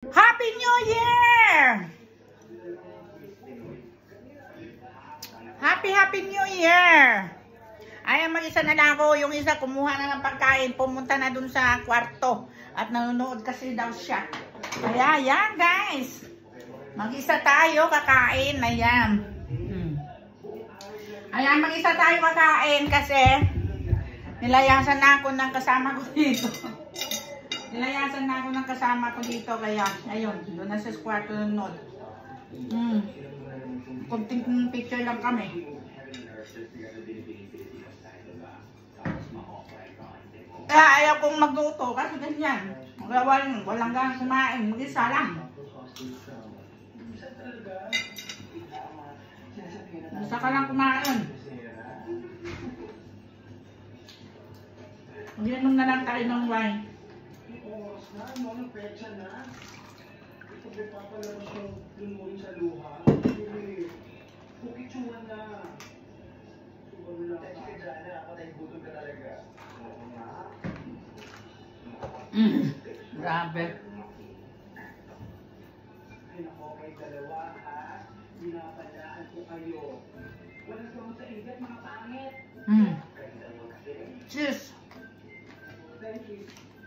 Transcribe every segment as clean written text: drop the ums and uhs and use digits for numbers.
Happy New Year! Happy New Year! Ayan, mag-isa na lang ako. Yung isa kumuha na ng pagkain. Pumunta na dun sa kwarto. At nanonood kasi daw siya. Kaya, yan guys. Mag-isa tayo kakain. Ayan. Ayan, mag-isa tayo kakain kasi nilayasan na ako ng kasama ko dito. Nilayasan na ako ng kasama ko dito. Kaya, ayun. Doon na sa kwarto nanonood. Kunting picture lang kami. Kaya ayaw kong magluto kasi ganyan. Walang ganang kumain. Mag-isa lang. Isa ka lang kumain. Mag-inom na lang tayo ng wine. Grabe. Cheers.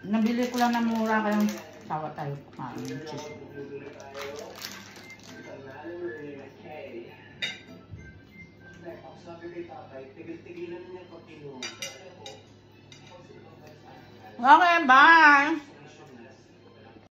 Nabili ko lang ng mura kayong sawa tayo kumain ng cheese. Okay, bye.